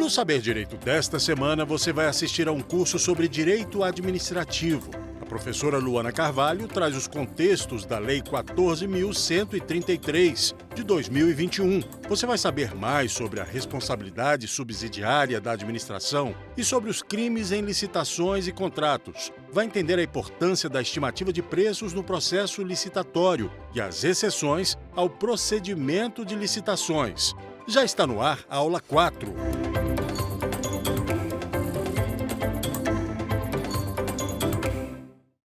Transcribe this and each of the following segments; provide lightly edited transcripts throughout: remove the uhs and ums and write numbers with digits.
No Saber Direito desta semana, você vai assistir a um curso sobre direito administrativo. A professora Luana Carvalho traz os contextos da Lei 14.133, de 2021. Você vai saber mais sobre a responsabilidade subsidiária da administração e sobre os crimes em licitações e contratos. Vai entender a importância da estimativa de preços no processo licitatório e as exceções ao procedimento de licitações. Já está no ar a aula 4.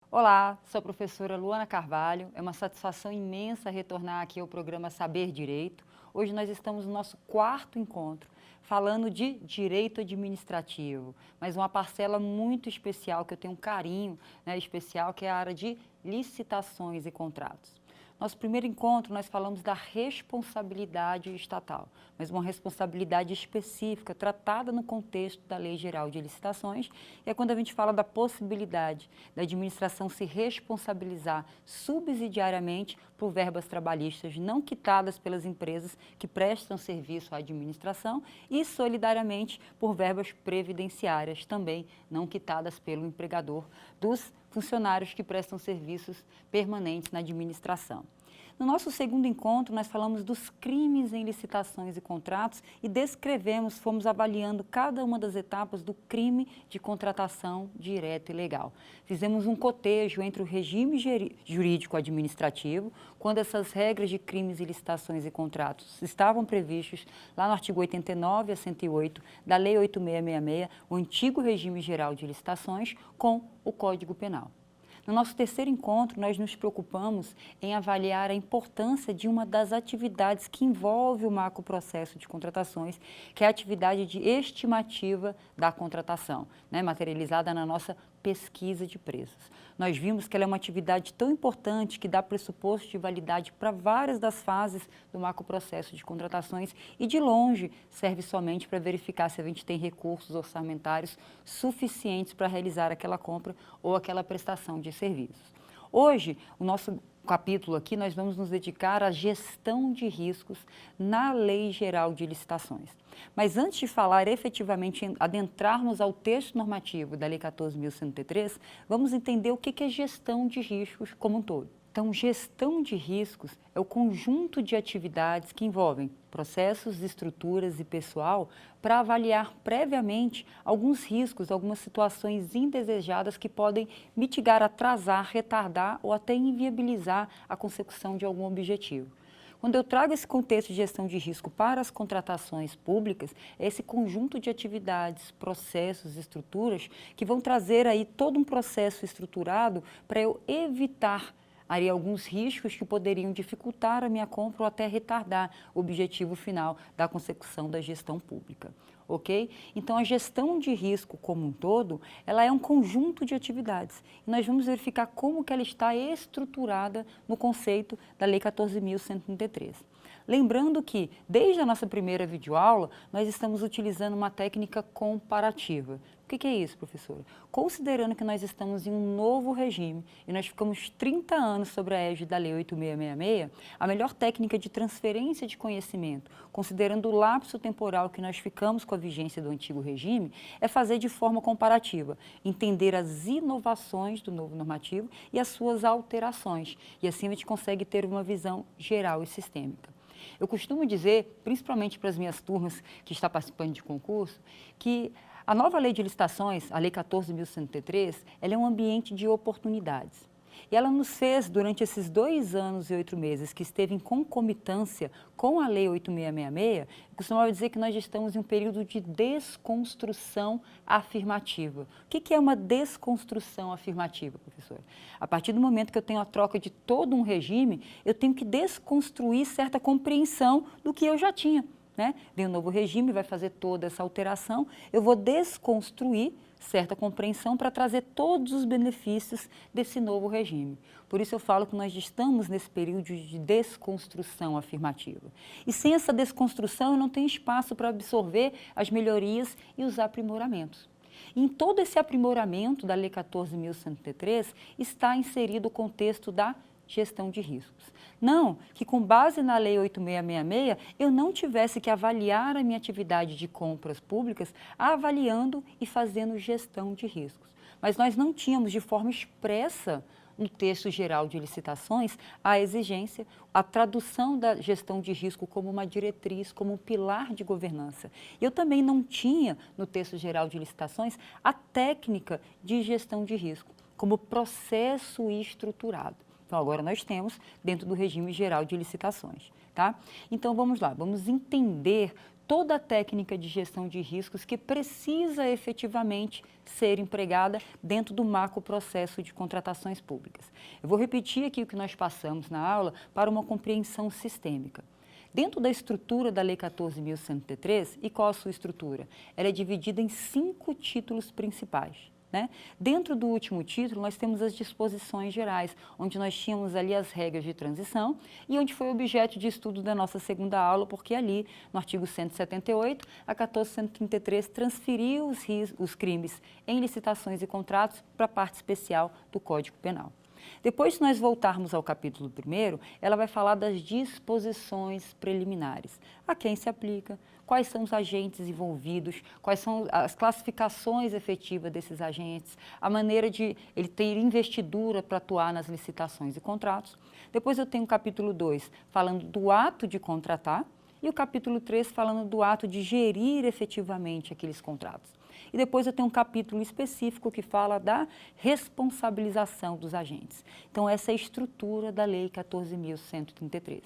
Olá, sou a professora Luana Carvalho. É uma satisfação imensa retornar aqui ao programa Saber Direito. Hoje nós estamos no nosso 4º encontro, falando de direito administrativo, mas uma parcela muito especial, que eu tenho um carinho especial, que é a área de licitações e contratos. Nosso primeiro encontro, nós falamos da responsabilidade estatal, mas uma responsabilidade específica, tratada no contexto da Lei Geral de Licitações, e é quando a gente fala da possibilidade da administração se responsabilizar subsidiariamente por verbas trabalhistas não quitadas pelas empresas que prestam serviço à administração e solidariamente por verbas previdenciárias também não quitadas pelo empregador dos funcionários que prestam serviços permanentes na administração. No nosso segundo encontro, nós falamos dos crimes em licitações e contratos e descrevemos, fomos avaliando cada uma das etapas do crime de contratação direta e legal. Fizemos um cotejo entre o regime jurídico administrativo, quando essas regras de crimes e licitações e contratos estavam previstos lá no artigo 89 a 108 da Lei 8666, o antigo regime geral de licitações, com o Código Penal. No nosso terceiro encontro, nós nos preocupamos em avaliar a importância de uma das atividades que envolve o macroprocesso de contratações, que é a atividade de estimativa da contratação, materializada na nossa pesquisa de preços. Nós vimos que ela é uma atividade tão importante que dá pressuposto de validade para várias das fases do macroprocesso de contratações e, de longe, serve somente para verificar se a gente tem recursos orçamentários suficientes para realizar aquela compra ou aquela prestação de serviços. Hoje, o nosso capítulo aqui, nós vamos nos dedicar à gestão de riscos na Lei Geral de Licitações. Mas antes de falar efetivamente, adentrarmos ao texto normativo da Lei 14.133, vamos entender o que é gestão de riscos como um todo. Então, gestão de riscos é o conjunto de atividades que envolvem processos, estruturas e pessoal para avaliar previamente alguns riscos, algumas situações indesejadas que podem mitigar, atrasar, retardar ou até inviabilizar a consecução de algum objetivo. Quando eu trago esse contexto de gestão de risco para as contratações públicas, é esse conjunto de atividades, processos, estruturas que vão trazer aí todo um processo estruturado para eu evitar alguns riscos que poderiam dificultar a minha compra ou até retardar o objetivo final da consecução da gestão pública, ok? Então, a gestão de risco como um todo, ela é um conjunto de atividades. E nós vamos verificar como que ela está estruturada no conceito da Lei 14.133. Lembrando que, desde a nossa primeira videoaula, nós estamos utilizando uma técnica comparativa. O que é isso, professora? Considerando que nós estamos em um novo regime e nós ficamos 30 anos sobre a égide da Lei 8666, a melhor técnica de transferência de conhecimento, considerando o lapso temporal que nós ficamos com a vigência do antigo regime, é fazer de forma comparativa, entender as inovações do novo normativo e as suas alterações. E assim a gente consegue ter uma visão geral e sistêmica. Eu costumo dizer, principalmente para as minhas turmas que estão participando de concurso, que a nova Lei de Licitações, a Lei 14.133, ela é um ambiente de oportunidades. E ela nos fez, durante esses 2 anos e 8 meses que esteve em concomitância com a Lei 8666, eu costumava dizer que nós estamos em um período de desconstrução afirmativa. O que é uma desconstrução afirmativa, professora? A partir do momento que eu tenho a troca de todo um regime, eu tenho que desconstruir certa compreensão do que eu já tinha. Vem um novo regime, vai fazer toda essa alteração, eu vou desconstruir certa compreensão para trazer todos os benefícios desse novo regime. Por isso eu falo que nós estamos nesse período de desconstrução afirmativa. E sem essa desconstrução eu não tenho espaço para absorver as melhorias e os aprimoramentos. E em todo esse aprimoramento da Lei 14.133 está inserido o contexto da gestão de riscos. Não que com base na Lei 8666 eu não tivesse que avaliar a minha atividade de compras públicas avaliando e fazendo gestão de riscos. Mas nós não tínhamos de forma expressa no texto geral de licitações a exigência, a tradução da gestão de risco como uma diretriz, como um pilar de governança. Eu também não tinha no texto geral de licitações a técnica de gestão de risco como processo estruturado. Então, agora nós temos dentro do regime geral de licitações, tá? Então, vamos lá, vamos entender toda a técnica de gestão de riscos que precisa efetivamente ser empregada dentro do macro processo de contratações públicas. Eu vou repetir aqui o que nós passamos na aula para uma compreensão sistêmica. Dentro da estrutura da Lei 14.103, e qual a sua estrutura? Ela é dividida em 5 títulos principais. Né? Dentro do último título, nós temos as disposições gerais, onde nós tínhamos ali as regras de transição e onde foi objeto de estudo da nossa segunda aula, porque ali, no artigo 178, a 14.133 transferiu os crimes em licitações e contratos para a parte especial do Código Penal. Depois, se nós voltarmos ao capítulo 1º, ela vai falar das disposições preliminares. A quem se aplica, quais são os agentes envolvidos, quais são as classificações efetivas desses agentes, a maneira de ele ter investidura para atuar nas licitações e contratos. Depois eu tenho o capítulo 2, falando do ato de contratar, e o capítulo 3 falando do ato de gerir efetivamente aqueles contratos. E depois eu tenho um capítulo específico que fala da responsabilização dos agentes. Então, essa é a estrutura da Lei 14.133.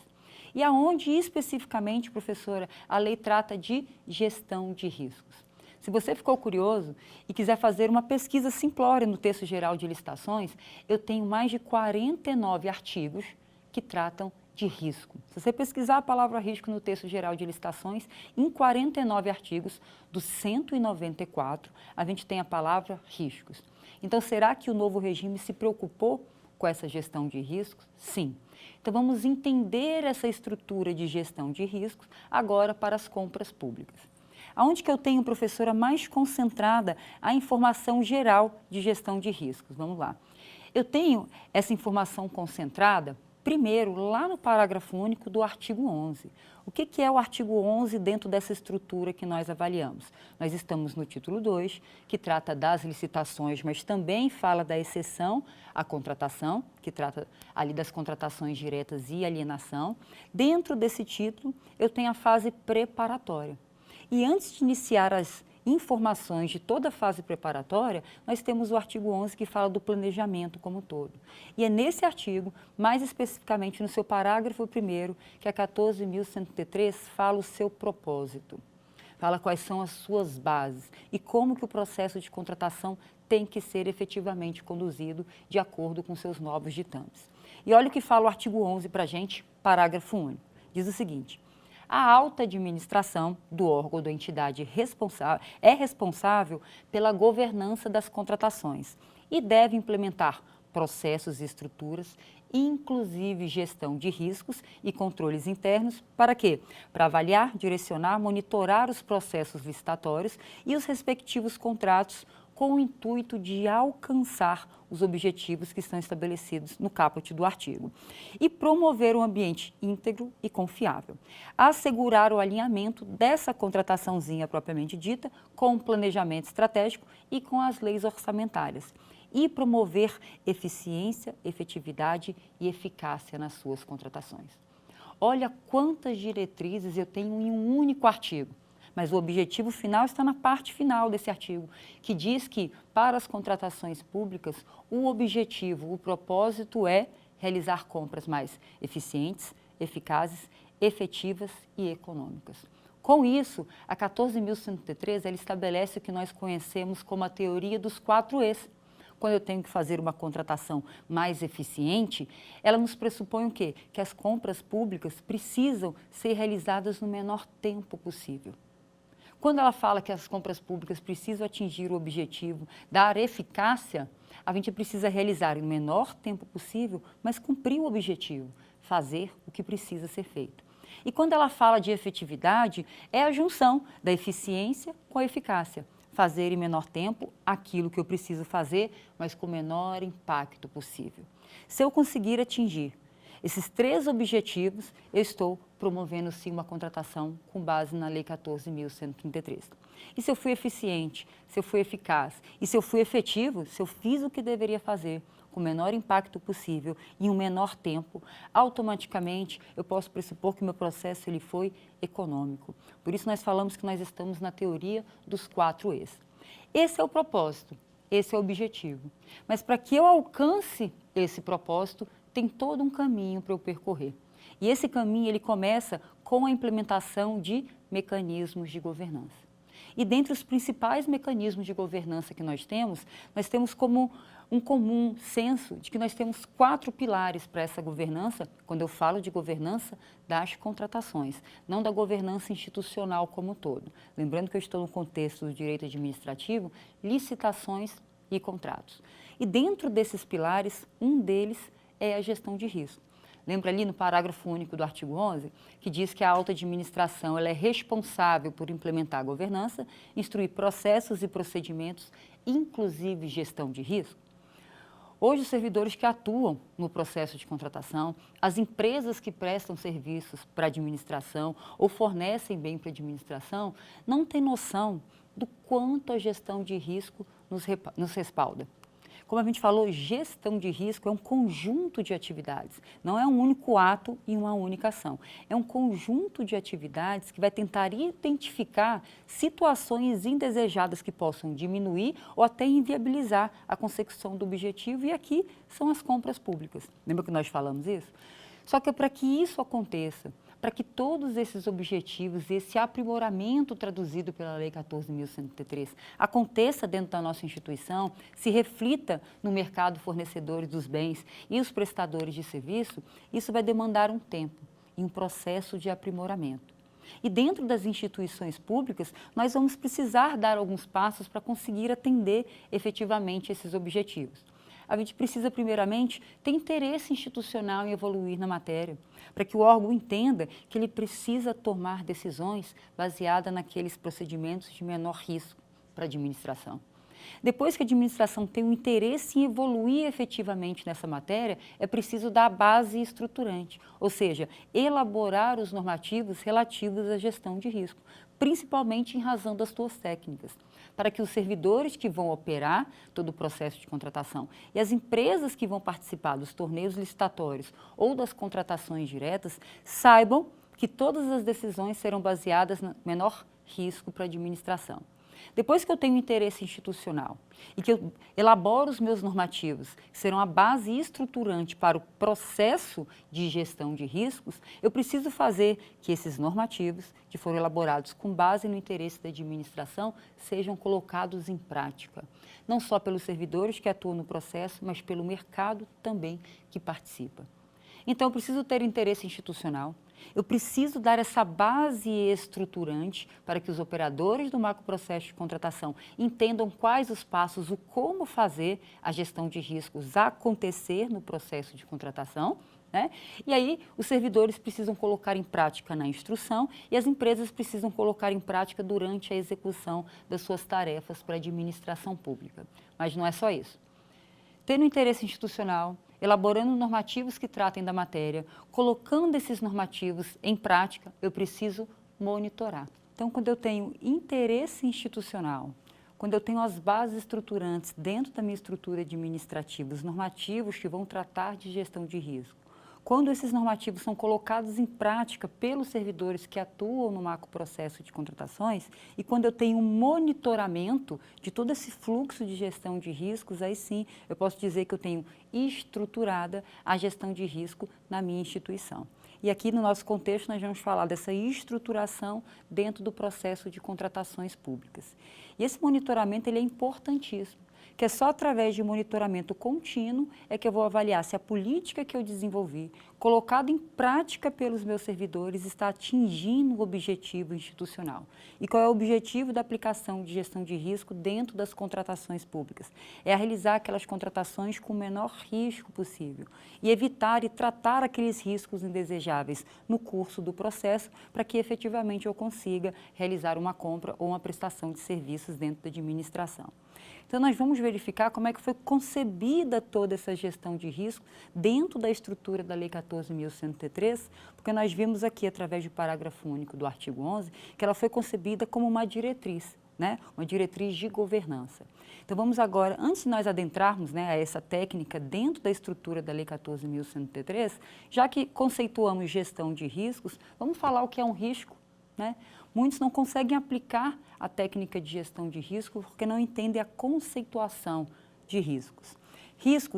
E aonde especificamente, professora, a lei trata de gestão de riscos. Se você ficou curioso e quiser fazer uma pesquisa simplória no texto geral de licitações, eu tenho mais de 49 artigos que tratam de risco. Se você pesquisar a palavra risco no texto geral de licitações, em 49 artigos, dos 194, a gente tem a palavra riscos. Então, será que o novo regime se preocupou com essa gestão de riscos? Sim. Então, vamos entender essa estrutura de gestão de riscos agora para as compras públicas. Aonde que eu tenho, professora, mais concentrada a informação geral de gestão de riscos? Vamos lá. Eu tenho essa informação concentrada primeiro, lá no parágrafo único do artigo 11. O que é o artigo 11 dentro dessa estrutura que nós avaliamos? Nós estamos no título 2, que trata das licitações, mas também fala da exceção à contratação, que trata ali das contratações diretas e alienação. Dentro desse título, eu tenho a fase preparatória. E antes de iniciar as informações de toda a fase preparatória, nós temos o artigo 11 que fala do planejamento como um todo. E é nesse artigo, mais especificamente no seu parágrafo 1º, que a 14.103 fala o seu propósito. Fala quais são as suas bases e como que o processo de contratação tem que ser efetivamente conduzido de acordo com seus novos ditames. E olha o que fala o artigo 11 para a gente, parágrafo único. Diz o seguinte: a alta administração do órgão ou da entidade é responsável pela governança das contratações e deve implementar processos e estruturas, inclusive gestão de riscos e controles internos, para quê? Para avaliar, direcionar, monitorar os processos licitatórios e os respectivos contratos com o intuito de alcançar os objetivos que estão estabelecidos no caput do artigo e promover um ambiente íntegro e confiável, assegurar o alinhamento dessa contrataçãozinha propriamente dita com o planejamento estratégico e com as leis orçamentárias e promover eficiência, efetividade e eficácia nas suas contratações. Olha quantas diretrizes eu tenho em um único artigo. Mas o objetivo final está na parte final desse artigo, que diz que, para as contratações públicas, o objetivo, o propósito é realizar compras mais eficientes, eficazes, efetivas e econômicas. Com isso, a 14.103 ela estabelece o que nós conhecemos como a teoria dos 4 Es. Quando eu tenho que fazer uma contratação mais eficiente, ela nos pressupõe o quê? Que as compras públicas precisam ser realizadas no menor tempo possível. Quando ela fala que as compras públicas precisam atingir o objetivo, dar eficácia, a gente precisa realizar no menor tempo possível, mas cumprir o objetivo, fazer o que precisa ser feito. E quando ela fala de efetividade, é a junção da eficiência com a eficácia. fazer em menor tempo aquilo que eu preciso fazer, mas com o menor impacto possível. Se eu conseguir atingir esses 3 objetivos, eu estou promovendo sim uma contratação com base na Lei 14.133. E se eu fui eficiente, se eu fui eficaz e se eu fui efetivo, se eu fiz o que deveria fazer com o menor impacto possível em um menor tempo, automaticamente eu posso pressupor que o meu processo ele foi econômico. Por isso nós falamos que nós estamos na teoria dos 4 E's. Esse é o propósito, esse é o objetivo. Mas para que eu alcance esse propósito, tem todo um caminho para eu percorrer. E esse caminho ele começa com a implementação de mecanismos de governança. E dentre os principais mecanismos de governança que nós temos como um comum senso de que nós temos 4 pilares para essa governança, quando eu falo de governança das contratações, não da governança institucional como um todo. Lembrando que eu estou no contexto do direito administrativo, licitações e contratos. E dentro desses pilares, um deles é a gestão de risco. Lembra ali no parágrafo único do artigo 11, que diz que a alta administração ela é responsável por implementar a governança, instruir processos e procedimentos, inclusive gestão de risco? Hoje, os servidores que atuam no processo de contratação, as empresas que prestam serviços para a administração ou fornecem bem para a administração, não têm noção do quanto a gestão de risco nos respalda. Como a gente falou, gestão de risco é um conjunto de atividades, não é um único ato e uma única ação. É um conjunto de atividades que vai tentar identificar situações indesejadas que possam diminuir ou até inviabilizar a consecução do objetivo, e aqui são as compras públicas. Lembra que nós falamos isso? Só que para que isso aconteça, para que todos esses objetivos, esse aprimoramento traduzido pela Lei 14.133 aconteça dentro da nossa instituição, se reflita no mercado fornecedores dos bens e os prestadores de serviço, isso vai demandar um tempo e um processo de aprimoramento. E dentro das instituições públicas, nós vamos precisar dar alguns passos para conseguir atender efetivamente esses objetivos. A gente precisa, primeiramente, ter interesse institucional em evoluir na matéria, para que o órgão entenda que ele precisa tomar decisões baseadas naqueles procedimentos de menor risco para a administração. Depois que a administração tem um interesse em evoluir efetivamente nessa matéria, é preciso dar a base estruturante, ou seja, elaborar os normativos relativos à gestão de risco, principalmente em razão das suas técnicas, para que os servidores que vão operar todo o processo de contratação e as empresas que vão participar dos torneios licitatórios ou das contratações diretas saibam que todas as decisões serão baseadas no menor risco para a administração. Depois que eu tenho interesse institucional e que eu elaboro os meus normativos, que serão a base estruturante para o processo de gestão de riscos, eu preciso fazer que esses normativos, que foram elaborados com base no interesse da administração, sejam colocados em prática. Não só pelos servidores que atuam no processo, mas pelo mercado também que participa. Então, eu preciso ter interesse institucional, eu preciso dar essa base estruturante para que os operadores do macroprocesso de contratação entendam quais os passos, o como fazer a gestão de riscos acontecer no processo de contratação, né? E aí os servidores precisam colocar em prática na instrução e as empresas precisam colocar em prática durante a execução das suas tarefas para a administração pública. Mas não é só isso. Tendo interesse institucional, elaborando normativos que tratem da matéria, colocando esses normativos em prática, eu preciso monitorar. Então, quando eu tenho interesse institucional, quando eu tenho as bases estruturantes dentro da minha estrutura administrativa, os normativos que vão tratar de gestão de risco, quando esses normativos são colocados em prática pelos servidores que atuam no macroprocesso de contratações e quando eu tenho um monitoramento de todo esse fluxo de gestão de riscos, aí sim eu posso dizer que eu tenho estruturada a gestão de risco na minha instituição. E aqui no nosso contexto nós vamos falar dessa estruturação dentro do processo de contratações públicas. E esse monitoramento ele é importantíssimo, que é só através de monitoramento contínuo é que eu vou avaliar se a política que eu desenvolvi, colocado em prática pelos meus servidores, está atingindo o objetivo institucional. E qual é o objetivo da aplicação de gestão de risco dentro das contratações públicas? É realizar aquelas contratações com o menor risco possível e evitar e tratar aqueles riscos indesejáveis no curso do processo para que efetivamente eu consiga realizar uma compra ou uma prestação de serviços dentro da administração. Então, nós vamos verificar como é que foi concebida toda essa gestão de risco dentro da estrutura da Lei 14.103, porque nós vimos aqui, através do parágrafo único do artigo 11, que ela foi concebida como uma diretriz, né? Uma diretriz de governança. Então, vamos agora, antes de nós adentrarmos, né, a essa técnica dentro da estrutura da Lei 14.103, já que conceituamos gestão de riscos, vamos falar o que é um risco, né? Muitos não conseguem aplicar a técnica de gestão de risco porque não entendem a conceituação de riscos. Risco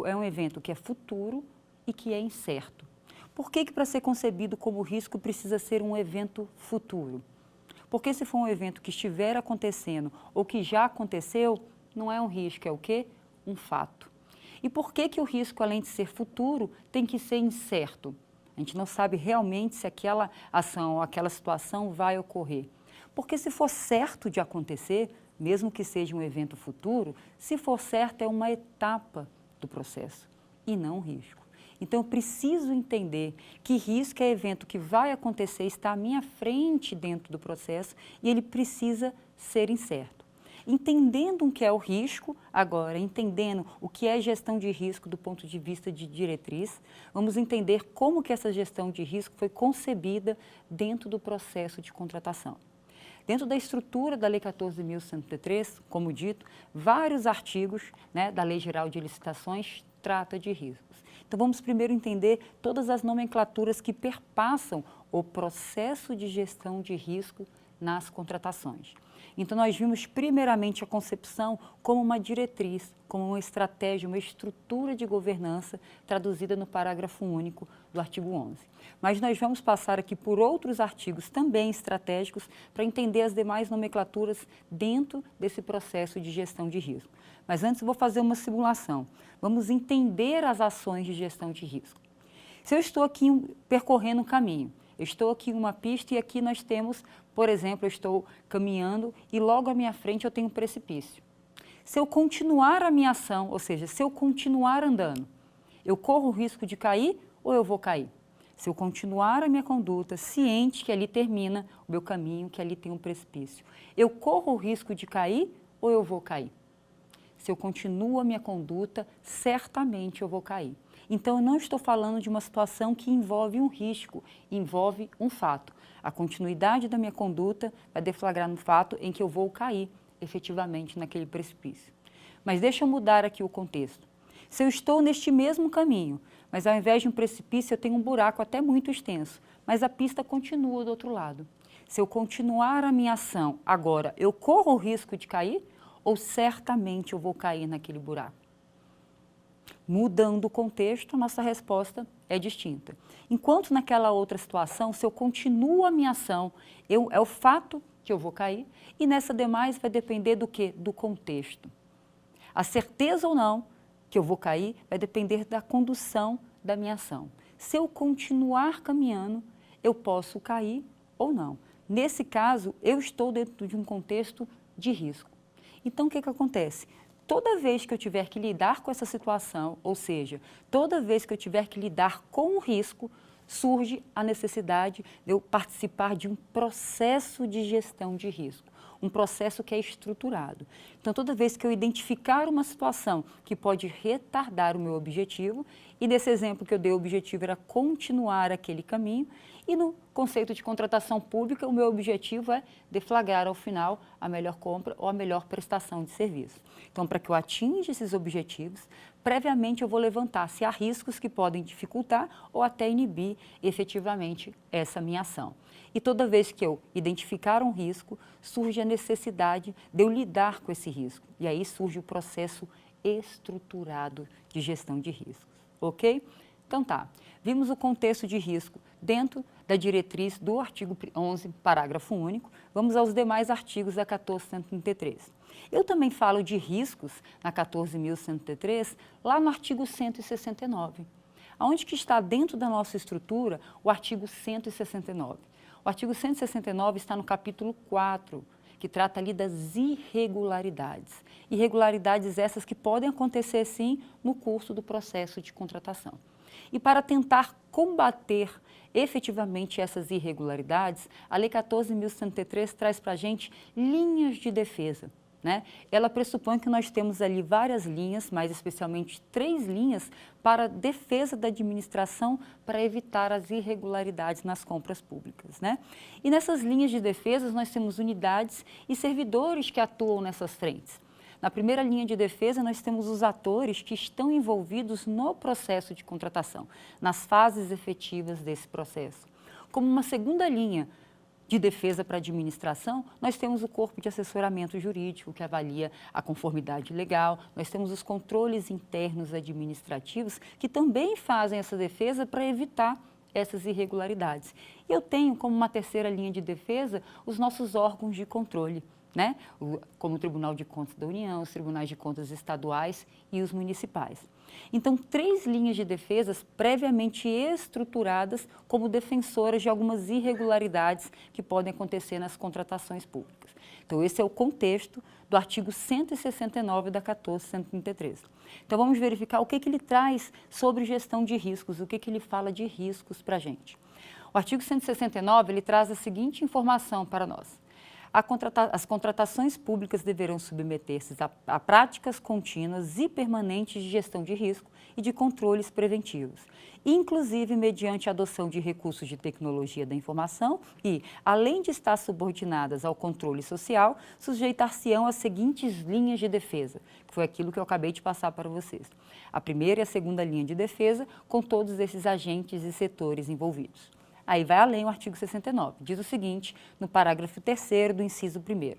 é um evento que é futuro e que é incerto. Por que para ser concebido como risco precisa ser um evento futuro? Porque se for um evento que estiver acontecendo ou que já aconteceu, não é um risco, é o quê? Um fato. E por que o risco, além de ser futuro, tem que ser incerto? A gente não sabe realmente se aquela ação ou aquela situação vai ocorrer. Porque se for certo de acontecer, mesmo que seja um evento futuro, se for certo é uma etapa do processo e não um risco. Então eu preciso entender que risco é evento que vai acontecer, está à minha frente dentro do processo e ele precisa ser incerto. Entendendo o que é o risco, agora, entendendo o que é gestão de risco do ponto de vista de diretriz, vamos entender como que essa gestão de risco foi concebida dentro do processo de contratação. Dentro da estrutura da Lei 14.103, como dito, vários artigos, né, da Lei Geral de Licitações trata de riscos. Então, vamos primeiro entender todas as nomenclaturas que perpassam o processo de gestão de risco nas contratações. Então, nós vimos primeiramente a concepção como uma diretriz, como uma estratégia, uma estrutura de governança traduzida no parágrafo único do artigo 11. Mas nós vamos passar aqui por outros artigos também estratégicos para entender as demais nomenclaturas dentro desse processo de gestão de risco. Mas antes eu vou fazer uma simulação. Vamos entender as ações de gestão de risco. Se eu estou aqui percorrendo um caminho, eu estou aqui em uma pista e aqui nós temos, por exemplo, eu estou caminhando e logo à minha frente eu tenho um precipício. Se eu continuar a minha ação, ou seja, se eu continuar andando, eu corro o risco de cair ou eu vou cair? Se eu continuar a minha conduta ciente que ali termina o meu caminho, que ali tem um precipício, eu corro o risco de cair ou eu vou cair? Se eu continuo a minha conduta, certamente eu vou cair. Então, eu não estou falando de uma situação que envolve um risco, envolve um fato. A continuidade da minha conduta vai deflagrar no fato em que eu vou cair efetivamente naquele precipício. Mas deixa eu mudar aqui o contexto. Se eu estou neste mesmo caminho, mas ao invés de um precipício eu tenho um buraco até muito extenso, mas a pista continua do outro lado. Se eu continuar a minha ação agora, eu corro o risco de cair ou certamente eu vou cair naquele buraco? Mudando o contexto, a nossa resposta é distinta. Enquanto naquela outra situação, se eu continuo a minha ação, é o fato que eu vou cair, e nessa demais vai depender do quê? Do contexto. A certeza ou não que eu vou cair vai depender da condução da minha ação. Se eu continuar caminhando, eu posso cair ou não. Nesse caso, eu estou dentro de um contexto de risco. Então, o que acontece? Toda vez que eu tiver que lidar com essa situação, ou seja, toda vez que eu tiver que lidar com o risco, surge a necessidade de eu participar de um processo de gestão de risco, um processo que é estruturado. Então, toda vez que eu identificar uma situação que pode retardar o meu objetivo, e nesse exemplo que eu dei, o objetivo era continuar aquele caminho, e no conceito de contratação pública, o meu objetivo é deflagrar ao final a melhor compra ou a melhor prestação de serviço. Então, para que eu atinja esses objetivos, previamente eu vou levantar se há riscos que podem dificultar ou até inibir efetivamente essa minha ação. E toda vez que eu identificar um risco, surge a necessidade de eu lidar com esse risco. E aí surge o processo estruturado de gestão de riscos, ok? Então tá, vimos o contexto de risco dentro da diretriz do artigo 11, parágrafo único. Vamos aos demais artigos da 14.133. Eu também falo de riscos na 14.133, lá no artigo 169. Aonde que está dentro da nossa estrutura o artigo 169? O artigo 169 está no capítulo 4, que trata ali das irregularidades. Irregularidades essas que podem acontecer, sim, no curso do processo de contratação. E para tentar combater efetivamente essas irregularidades, a Lei 14.103 traz para a gente linhas de defesa. Né? Ela pressupõe que nós temos ali várias linhas, mais especialmente 3 linhas, para defesa da administração para evitar as irregularidades nas compras públicas. Né? E nessas linhas de defesa nós temos unidades e servidores que atuam nessas frentes. Na primeira linha de defesa, nós temos os atores que estão envolvidos no processo de contratação, nas fases efetivas desse processo. Como uma segunda linha de defesa para a administração, nós temos o corpo de assessoramento jurídico, que avalia a conformidade legal, nós temos os controles internos administrativos, que também fazem essa defesa para evitar essas irregularidades. E eu tenho como uma terceira linha de defesa os nossos órgãos de controle, né? Como o Tribunal de Contas da União, os Tribunais de Contas estaduais e os municipais. Então, 3 linhas de defesas previamente estruturadas como defensoras de algumas irregularidades que podem acontecer nas contratações públicas. Então, esse é o contexto do artigo 169 da 14.133. Então, vamos verificar o que ele traz sobre gestão de riscos, o que ele fala de riscos para a gente. O artigo 169, ele traz a seguinte informação para nós. As contratações públicas deverão submeter-se a práticas contínuas e permanentes de gestão de risco e de controles preventivos, inclusive mediante a adoção de recursos de tecnologia da informação e, além de estar subordinadas ao controle social, sujeitar-se-ão às seguintes linhas de defesa, que foi aquilo que eu acabei de passar para vocês. A primeira e a segunda linha de defesa, com todos esses agentes e setores envolvidos. Aí vai além o artigo 69, diz o seguinte, no parágrafo 3º do inciso 1º.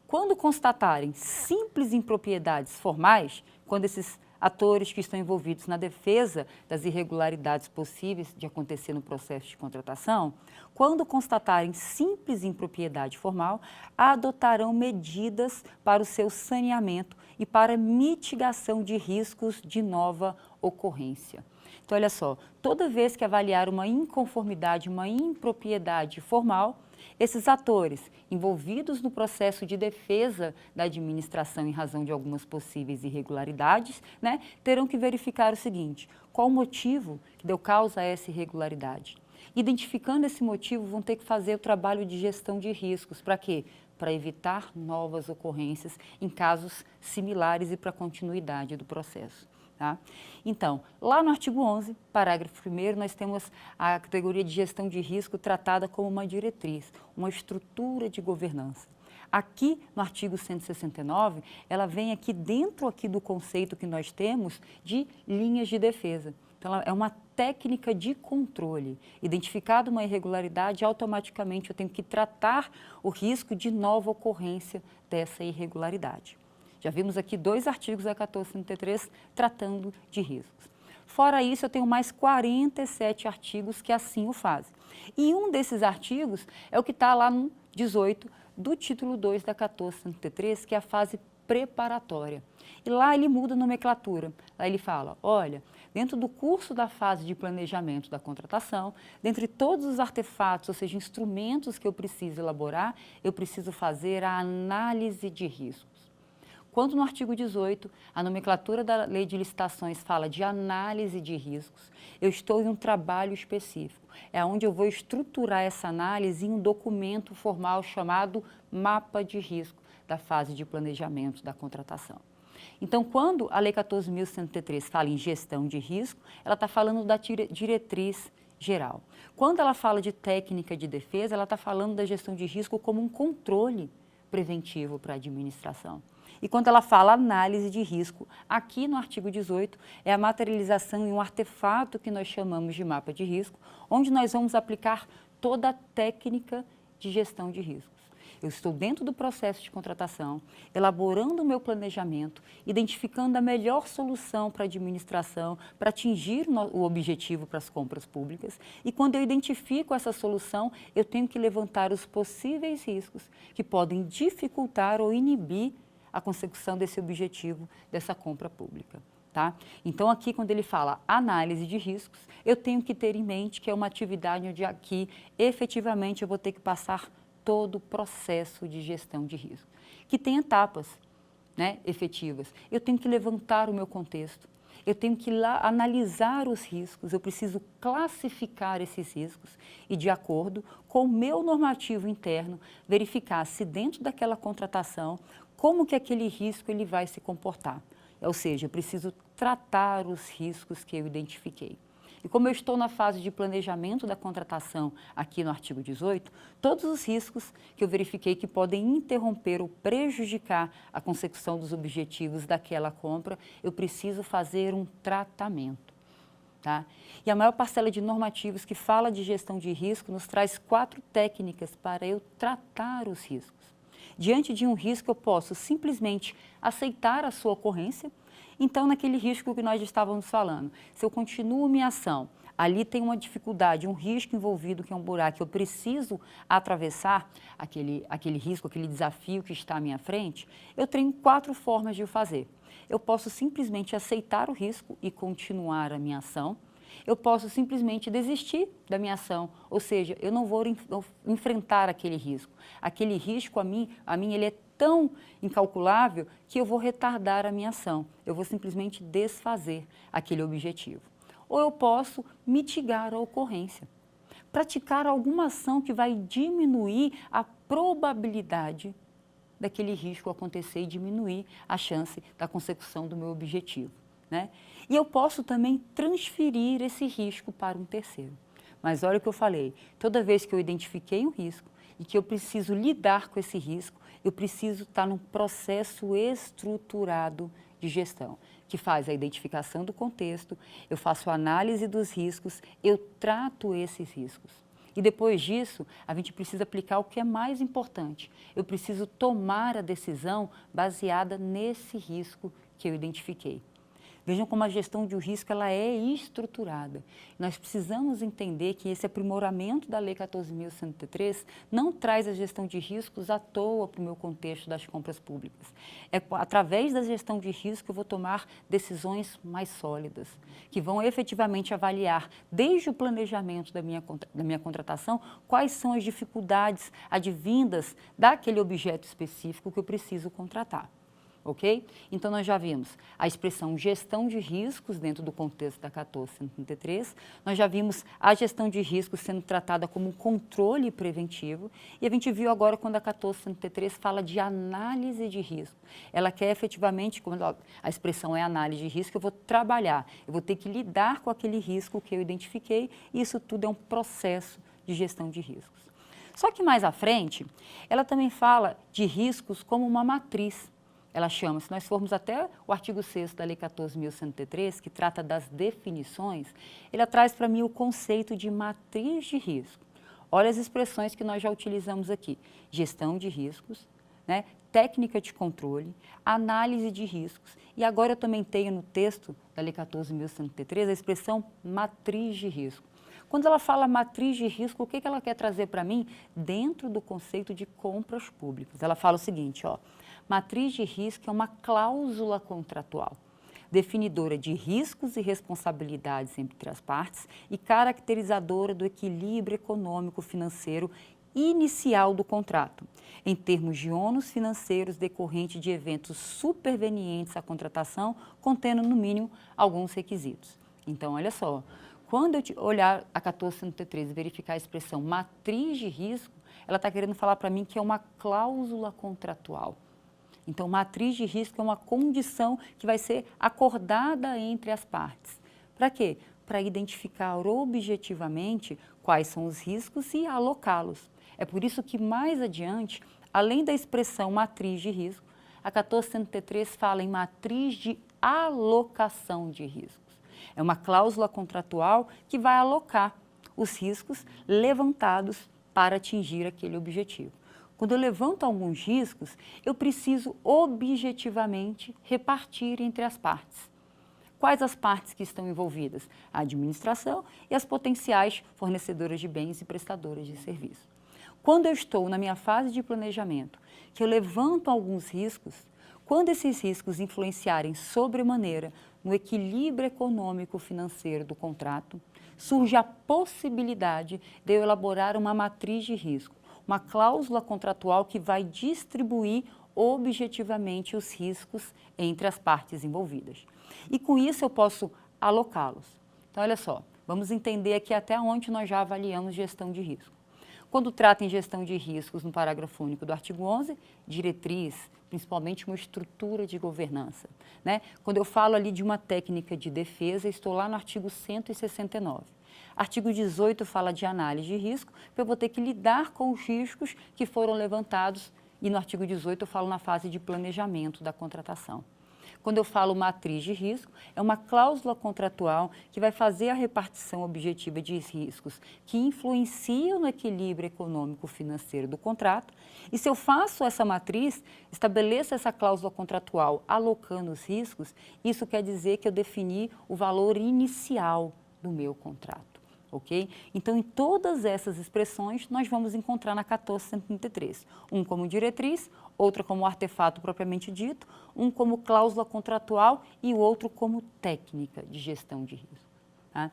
Quando constatarem simples impropriedades formais, quando esses atores que estão envolvidos na defesa das irregularidades possíveis de acontecer no processo de contratação, quando constatarem simples impropriedade formal, adotarão medidas para o seu saneamento e para mitigação de riscos de nova ocorrência. Então, olha só, toda vez que avaliar uma inconformidade, uma impropriedade formal, esses atores envolvidos no processo de defesa da administração em razão de algumas possíveis irregularidades, né, terão que verificar o seguinte, qual o motivo que deu causa a essa irregularidade. Identificando esse motivo, vão ter que fazer o trabalho de gestão de riscos. Para quê? Para evitar novas ocorrências em casos similares e para a continuidade do processo. Tá? Então, lá no artigo 11, parágrafo 1º, nós temos a categoria de gestão de risco tratada como uma diretriz, uma estrutura de governança. Aqui, no artigo 169, ela vem aqui dentro do conceito que nós temos de linhas de defesa. Então, ela é uma técnica de controle. Identificada uma irregularidade, automaticamente eu tenho que tratar o risco de nova ocorrência dessa irregularidade. Já vimos aqui 2 artigos da 14.133 tratando de riscos. Fora isso, eu tenho mais 47 artigos que assim o fazem. E um desses artigos é o que está lá no 18 do título 2 da 14.133, que é a fase preparatória. E lá ele muda a nomenclatura. Lá ele fala, olha, dentro do curso da fase de planejamento da contratação, dentre todos os artefatos, ou seja, instrumentos que eu preciso elaborar, eu preciso fazer a análise de riscos. Quando no artigo 18, a nomenclatura da Lei de Licitações fala de análise de riscos, eu estou em um trabalho específico. É onde eu vou estruturar essa análise em um documento formal chamado mapa de risco da fase de planejamento da contratação. Então, quando a Lei 14.103 fala em gestão de risco, ela está falando da diretriz geral. Quando ela fala de técnica de defesa, ela está falando da gestão de risco como um controle preventivo para a administração. E quando ela fala análise de risco, aqui no artigo 18, é a materialização em um artefato que nós chamamos de mapa de risco, onde nós vamos aplicar toda a técnica de gestão de riscos. Eu estou dentro do processo de contratação, elaborando o meu planejamento, identificando a melhor solução para a administração, para atingir o objetivo para as compras públicas. E quando eu identifico essa solução, eu tenho que levantar os possíveis riscos que podem dificultar ou inibir a consecução desse objetivo, dessa compra pública. Tá? Então, aqui, quando ele fala análise de riscos, eu tenho que ter em mente que é uma atividade onde aqui, efetivamente, eu vou ter que passar todo o processo de gestão de risco, que tem etapas, né, efetivas. Eu tenho que levantar o meu contexto, eu tenho que lá analisar os riscos, eu preciso classificar esses riscos e, de acordo com o meu normativo interno, verificar se dentro daquela contratação, como que aquele risco ele vai se comportar. Ou seja, eu preciso tratar os riscos que eu identifiquei. E como eu estou na fase de planejamento da contratação aqui no artigo 18, todos os riscos que eu verifiquei que podem interromper ou prejudicar a consecução dos objetivos daquela compra, eu preciso fazer um tratamento. Tá? E a maior parcela de normativos que fala de gestão de risco nos traz 4 técnicas para eu tratar os riscos. Diante de um risco, eu posso simplesmente aceitar a sua ocorrência. Então, naquele risco que nós estávamos falando, se eu continuo minha ação, ali tem uma dificuldade, um risco envolvido, que é um buraco, eu preciso atravessar aquele risco, aquele desafio que está à minha frente, eu tenho 4 formas de o fazer. Eu posso simplesmente aceitar o risco e continuar a minha ação. Eu posso simplesmente desistir da minha ação, ou seja, eu não vou enfrentar aquele risco. Aquele risco, a mim ele é tão incalculável que eu vou retardar a minha ação. Eu vou simplesmente desfazer aquele objetivo. Ou eu posso mitigar a ocorrência, praticar alguma ação que vai diminuir a probabilidade daquele risco acontecer e diminuir a chance da consecução do meu objetivo. Né? E eu posso também transferir esse risco para um terceiro. Mas olha o que eu falei, toda vez que eu identifiquei um risco e que eu preciso lidar com esse risco, eu preciso estar num processo estruturado de gestão, que faz a identificação do contexto, eu faço a análise dos riscos, eu trato esses riscos. E depois disso, a gente precisa aplicar o que é mais importante. Eu preciso tomar a decisão baseada nesse risco que eu identifiquei. Vejam como a gestão de risco ela é estruturada. Nós precisamos entender que esse aprimoramento da Lei 14.103 não traz a gestão de riscos à toa para o meu contexto das compras públicas. É através da gestão de risco que eu vou tomar decisões mais sólidas, que vão efetivamente avaliar, desde o planejamento da minha contratação, quais são as dificuldades advindas daquele objeto específico que eu preciso contratar. Ok? Então, nós já vimos a expressão gestão de riscos dentro do contexto da 14.103, nós já vimos a gestão de riscos sendo tratada como um controle preventivo e a gente viu agora quando a 14.103 fala de análise de risco. Ela quer efetivamente, quando a expressão é análise de risco, eu vou trabalhar, eu vou ter que lidar com aquele risco que eu identifiquei e isso tudo é um processo de gestão de riscos. Só que mais à frente, ela também fala de riscos como uma matriz. Ela chama, se nós formos até o artigo 6º da Lei 14.103, que trata das definições, ela traz para mim o conceito de matriz de risco. Olha as expressões que nós já utilizamos aqui. Gestão de riscos, né? Técnica de controle, análise de riscos. E agora eu também tenho no texto da Lei 14.103 a expressão matriz de risco. Quando ela fala matriz de risco, o que ela quer trazer para mim? Dentro do conceito de compras públicas. Ela fala o seguinte, ó. Matriz de risco é uma cláusula contratual, definidora de riscos e responsabilidades entre as partes e caracterizadora do equilíbrio econômico-financeiro inicial do contrato, em termos de ônus financeiros decorrentes de eventos supervenientes à contratação, contendo, no mínimo, alguns requisitos. Então, olha só, quando eu olhar a 14.103 e verificar a expressão matriz de risco, ela está querendo falar para mim que é uma cláusula contratual. Então, matriz de risco é uma condição que vai ser acordada entre as partes. Para quê? Para identificar objetivamente quais são os riscos e alocá-los. É por isso que, mais adiante, além da expressão matriz de risco, a 14.103 fala em matriz de alocação de riscos. É uma cláusula contratual que vai alocar os riscos levantados para atingir aquele objetivo. Quando eu levanto alguns riscos, eu preciso objetivamente repartir entre as partes. Quais as partes que estão envolvidas? A administração e as potenciais fornecedoras de bens e prestadoras de serviço. Quando eu estou na minha fase de planejamento, que eu levanto alguns riscos, quando esses riscos influenciarem sobremaneira no equilíbrio econômico-financeiro do contrato, surge a possibilidade de eu elaborar uma matriz de risco, uma cláusula contratual que vai distribuir objetivamente os riscos entre as partes envolvidas. E com isso eu posso alocá-los. Então, olha só, vamos entender aqui até onde nós já avaliamos gestão de risco. Quando trata em gestão de riscos, no parágrafo único do artigo 11, diretriz, principalmente uma estrutura de governança, né? Quando eu falo ali de uma técnica de defesa, estou lá no artigo 169. Artigo 18 fala de análise de risco, que eu vou ter que lidar com os riscos que foram levantados, e no artigo 18 eu falo na fase de planejamento da contratação. Quando eu falo matriz de risco, é uma cláusula contratual que vai fazer a repartição objetiva de riscos que influenciam no equilíbrio econômico-financeiro do contrato. E se eu faço essa matriz, estabeleço essa cláusula contratual alocando os riscos, isso quer dizer que eu defini o valor inicial do meu contrato. Ok? Então, em todas essas expressões, nós vamos encontrar na 1433. Um como diretriz, outra como artefato propriamente dito, um como cláusula contratual e o outro como técnica de gestão de risco. Tá?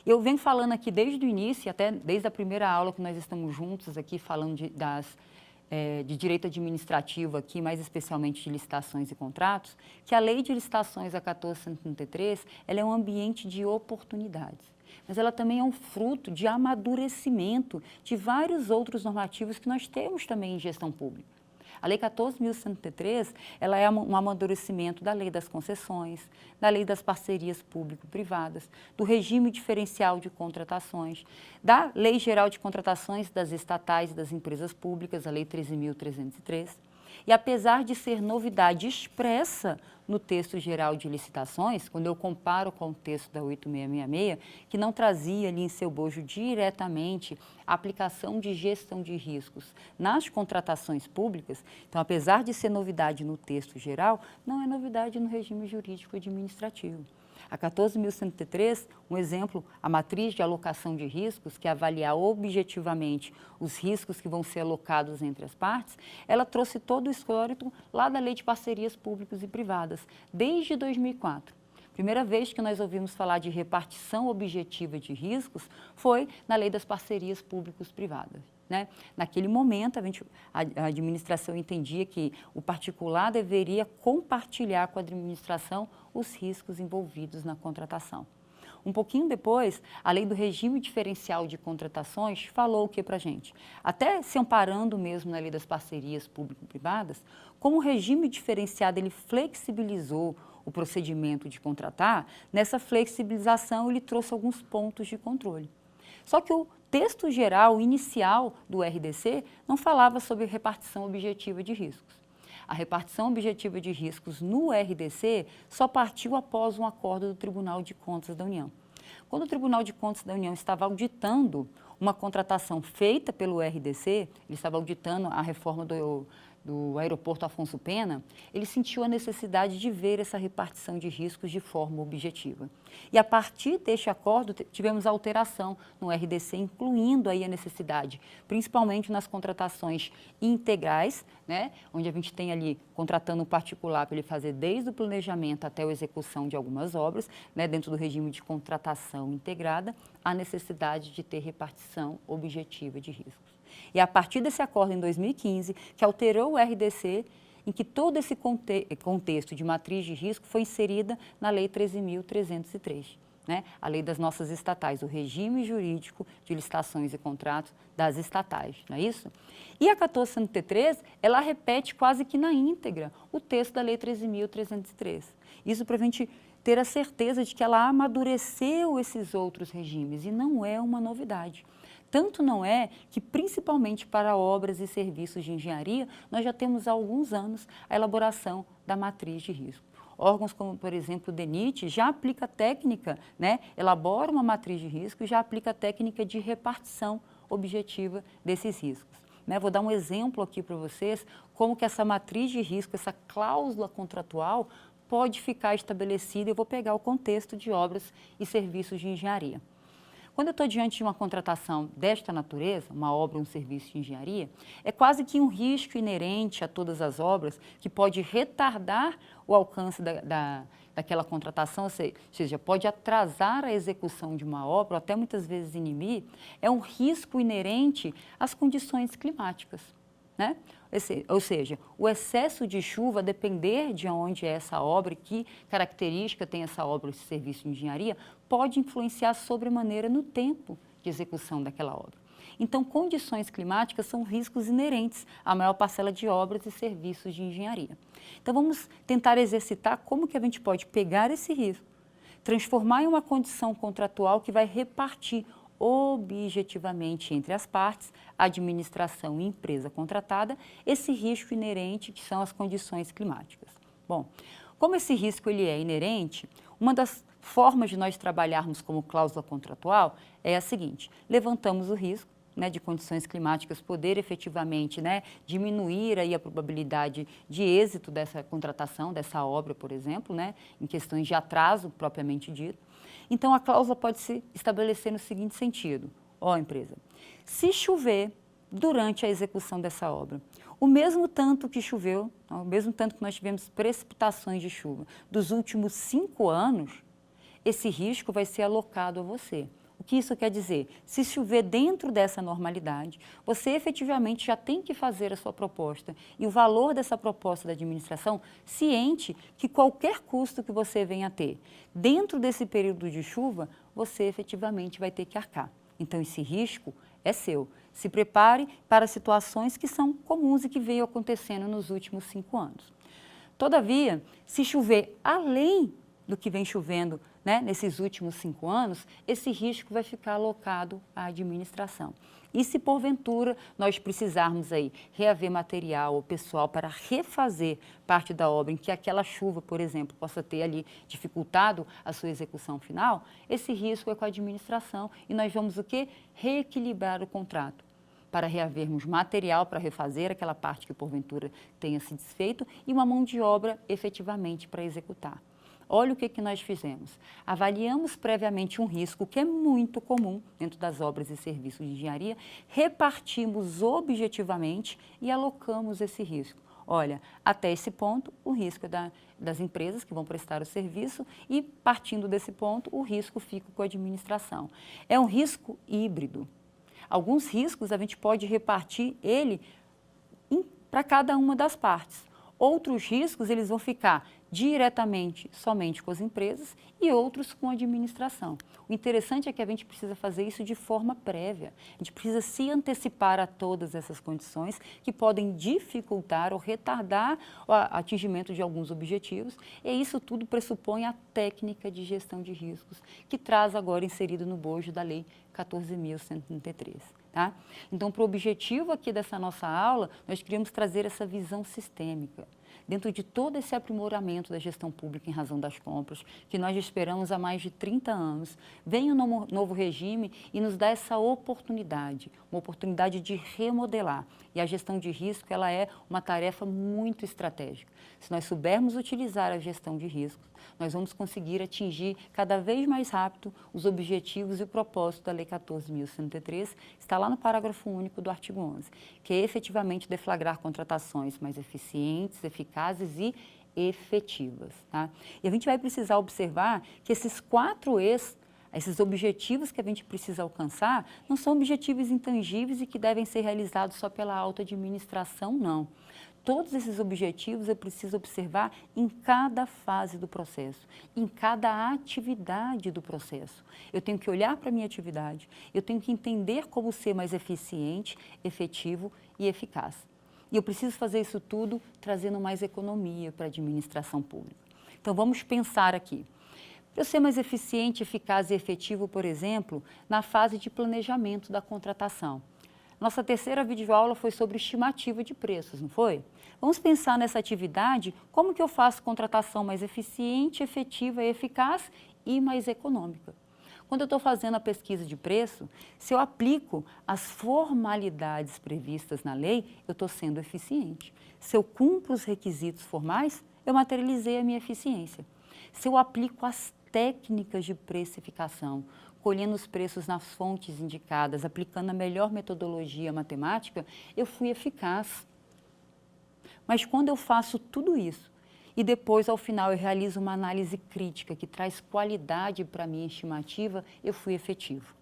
Eu venho falando aqui desde o início, até desde a primeira aula que nós estamos juntos aqui, falando de direito administrativo aqui, mais especialmente de licitações e contratos, que a lei de licitações, a 1433, ela é um ambiente de oportunidades. Mas ela também é um fruto de amadurecimento de vários outros normativos que nós temos também em gestão pública. A Lei 14.103, ela é um amadurecimento da Lei das Concessões, da Lei das Parcerias Público-Privadas, do regime diferencial de contratações, da Lei Geral de Contratações das estatais e das empresas públicas, a Lei 13.303. E apesar de ser novidade expressa no texto geral de licitações, quando eu comparo com o texto da 8666, que não trazia ali em seu bojo diretamente a aplicação de gestão de riscos nas contratações públicas, então apesar de ser novidade no texto geral, não é novidade no regime jurídico administrativo. A 14.103, um exemplo, a matriz de alocação de riscos, que é avaliar objetivamente os riscos que vão ser alocados entre as partes, ela trouxe todo o histórico lá da Lei de Parcerias Públicas e Privadas, desde 2004. Primeira vez que nós ouvimos falar de repartição objetiva de riscos foi na Lei das Parcerias Públicas-Privadas. Né? Naquele momento, a administração entendia que o particular deveria compartilhar com a administração os riscos envolvidos na contratação. Um pouquinho depois, a Lei do Regime Diferencial de Contratações falou o que para a gente? Até se amparando mesmo na Lei das Parcerias Público-Privadas, como o regime diferenciado ele flexibilizou o procedimento de contratar, nessa flexibilização ele trouxe alguns pontos de controle. Só que o texto geral inicial do RDC não falava sobre repartição objetiva de riscos. A repartição objetiva de riscos no RDC só partiu após um acordo do Tribunal de Contas da União. Quando o Tribunal de Contas da União estava auditando uma contratação feita pelo RDC, ele estava auditando a reforma do aeroporto Afonso Pena, ele sentiu a necessidade de ver essa repartição de riscos de forma objetiva. E a partir deste acordo, tivemos alteração no RDC, incluindo aí a necessidade, principalmente nas contratações integrais, né, onde a gente tem ali, contratando um particular para ele fazer desde o planejamento até a execução de algumas obras, né, dentro do regime de contratação integrada, a necessidade de ter repartição objetiva de riscos. E a partir desse acordo em 2015, que alterou o RDC, em que todo esse contexto de matriz de risco foi inserida na Lei 13.303, né? A lei das nossas estatais, o regime jurídico de licitações e contratos das estatais, não é isso? E a 14.103, ela repete quase que na íntegra o texto da Lei 13.303. Isso para a gente ter a certeza de que ela amadureceu esses outros regimes e não é uma novidade. Tanto não é que, principalmente para obras e serviços de engenharia, nós já temos há alguns anos a elaboração da matriz de risco. Órgãos como, por exemplo, o DENIT já aplica técnica, né, elabora uma matriz de risco e já aplica técnica de repartição objetiva desses riscos. Né, vou dar um exemplo aqui para vocês, como que essa matriz de risco, essa cláusula contratual, pode ficar estabelecida. Eu vou pegar o contexto de obras e serviços de engenharia. Quando eu estou diante de uma contratação desta natureza, uma obra ou um serviço de engenharia, é quase que um risco inerente a todas as obras que pode retardar o alcance daquela contratação, ou seja, pode atrasar a execução de uma obra, ou até muitas vezes inibir, é um risco inerente às condições climáticas, né? Ou seja, o excesso de chuva, a depender de onde é essa obra, que característica tem essa obra ou esse serviço de engenharia, pode influenciar sobremaneira no tempo de execução daquela obra. Então, condições climáticas são riscos inerentes à maior parcela de obras e serviços de engenharia. Então, vamos tentar exercitar como que a gente pode pegar esse risco, transformar em uma condição contratual que vai repartir objetivamente entre as partes, administração e empresa contratada, esse risco inerente que são as condições climáticas. Bom, como esse risco ele é inerente, uma das formas de nós trabalharmos como cláusula contratual é a seguinte: levantamos o risco, né, de condições climáticas poder efetivamente, né, diminuir aí a probabilidade de êxito dessa contratação, dessa obra, por exemplo, né, em questões de atraso propriamente dito. Então, a cláusula pode se estabelecer no seguinte sentido: ó, empresa, se chover durante a execução dessa obra, o mesmo tanto que choveu, o mesmo tanto que nós tivemos precipitações de chuva dos últimos 5 anos, esse risco vai ser alocado a você. O que isso quer dizer? Se chover dentro dessa normalidade, você efetivamente já tem que fazer a sua proposta e o valor dessa proposta da administração, ciente que qualquer custo que você venha a ter dentro desse período de chuva, você efetivamente vai ter que arcar. Então, esse risco é seu. Se prepare para situações que são comuns e que veio acontecendo nos últimos 5 anos. Todavia, se chover além do que vem chovendo, né, nesses últimos 5 anos, esse risco vai ficar alocado à administração. E se porventura nós precisarmos aí reaver material ou pessoal para refazer parte da obra em que aquela chuva, por exemplo, possa ter ali dificultado a sua execução final, esse risco é com a administração e nós vamos o quê? Reequilibrar o contrato para reavermos material para refazer aquela parte que porventura tenha se desfeito e uma mão de obra efetivamente para executar. Olha o que nós fizemos. Avaliamos previamente um risco que é muito comum dentro das obras e serviços de engenharia, repartimos objetivamente e alocamos esse risco. Olha, até esse ponto, o risco é das empresas que vão prestar o serviço e, partindo desse ponto, o risco fica com a administração. É um risco híbrido. Alguns riscos a gente pode repartir ele para cada uma das partes. Outros riscos eles vão ficar diretamente somente com as empresas e outros com a administração. O interessante é que a gente precisa fazer isso de forma prévia. A gente precisa se antecipar a todas essas condições que podem dificultar ou retardar o atingimento de alguns objetivos. E isso tudo pressupõe a técnica de gestão de riscos, que traz agora inserido no bojo da Lei 14.133. Tá? Então, para o objetivo aqui dessa nossa aula, nós queríamos trazer essa visão sistêmica. Dentro de todo esse aprimoramento da gestão pública em razão das compras, que nós esperamos há mais de 30 anos, vem um novo regime e nos dá essa oportunidade, uma oportunidade de remodelar. E a gestão de risco, ela é uma tarefa muito estratégica. Se nós soubermos utilizar a gestão de riscos, nós vamos conseguir atingir cada vez mais rápido os objetivos e o propósito da Lei 14.133, está lá no parágrafo único do artigo 11, que é efetivamente deflagrar contratações mais eficientes, eficazes e efetivas. Tá? E a gente vai precisar observar que esses 4 eixos, esses objetivos que a gente precisa alcançar, não são objetivos intangíveis e que devem ser realizados só pela auto-administração, não. Todos esses objetivos eu preciso observar em cada fase do processo, em cada atividade do processo. Eu tenho que olhar para a minha atividade, eu tenho que entender como ser mais eficiente, efetivo e eficaz. E eu preciso fazer isso tudo trazendo mais economia para a administração pública. Então, vamos pensar aqui. Para eu ser mais eficiente, eficaz e efetivo, por exemplo, na fase de planejamento da contratação. Nossa terceira videoaula foi sobre estimativa de preços, não foi? Vamos pensar nessa atividade, como que eu faço contratação mais eficiente, efetiva e eficaz e mais econômica. Quando eu estou fazendo a pesquisa de preço, se eu aplico as formalidades previstas na lei, eu estou sendo eficiente. Se eu cumpro os requisitos formais, eu materializei a minha eficiência. Se eu aplico as técnicas de precificação colhendo os preços nas fontes indicadas, aplicando a melhor metodologia matemática, eu fui eficaz. Mas quando eu faço tudo isso e depois, ao final, eu realizo uma análise crítica que traz qualidade para a minha estimativa, eu fui efetivo.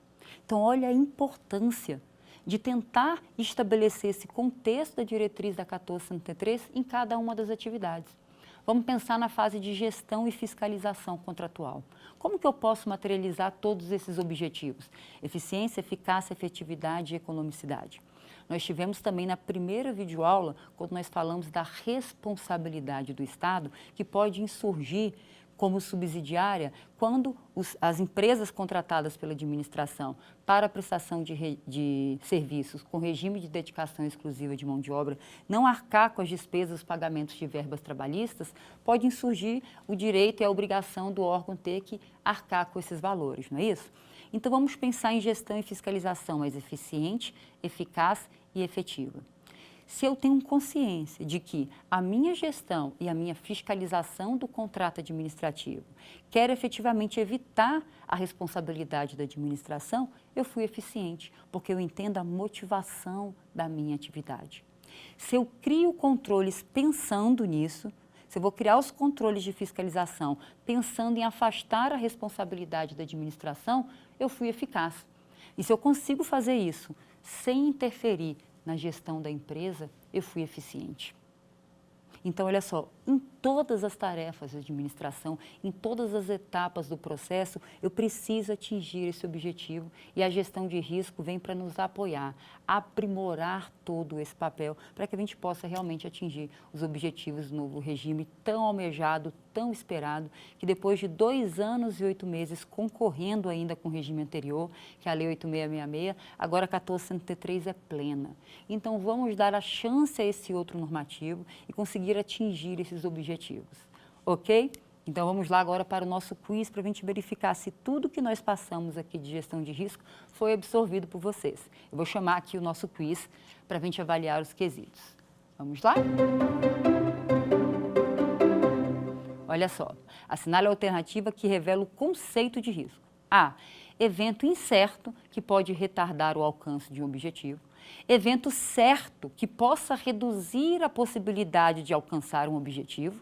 Então, olha a importância de tentar estabelecer esse contexto da diretriz da 1463 em cada uma das atividades. Vamos pensar na fase de gestão e fiscalização contratual. Como que eu posso materializar todos esses objetivos? Eficiência, eficácia, efetividade e economicidade. Nós tivemos também na primeira videoaula, quando nós falamos da responsabilidade do Estado, que pode insurgir como subsidiária quando as empresas contratadas pela administração para a prestação de serviços com regime de dedicação exclusiva de mão de obra não arcar com as despesas dos pagamentos de verbas trabalhistas, pode insurgir o direito e a obrigação do órgão ter que arcar com esses valores, não é isso? Então, vamos pensar em gestão e fiscalização mais eficiente, eficaz e efetiva. Se eu tenho consciência de que a minha gestão e a minha fiscalização do contrato administrativo quer efetivamente evitar a responsabilidade da administração, eu fui eficiente, porque eu entendo a motivação da minha atividade. Se eu crio controles pensando nisso, se eu vou criar os controles de fiscalização pensando em afastar a responsabilidade da administração, eu fui eficaz. E se eu consigo fazer isso sem interferir na gestão da empresa, eu fui eficiente. Então, olha só, em todas as tarefas de administração, em todas as etapas do processo, eu preciso atingir esse objetivo e a gestão de risco vem para nos apoiar, aprimorar todo esse papel para que a gente possa realmente atingir os objetivos do novo regime tão almejado, tão esperado, que depois de 2 anos e 8 meses concorrendo ainda com o regime anterior, que é a Lei 8666, agora a 1463 é plena. Então, vamos dar a chance a esse outro normativo e conseguir atingir esses objetivos, ok? Então, vamos lá agora para o nosso quiz para a gente verificar se tudo que nós passamos aqui de gestão de risco foi absorvido por vocês. Eu vou chamar aqui o nosso quiz para a gente avaliar os quesitos. Vamos lá? Olha só, assinale a alternativa que revela o conceito de risco. A. Evento incerto que pode retardar o alcance de um objetivo. Evento certo que possa reduzir a possibilidade de alcançar um objetivo.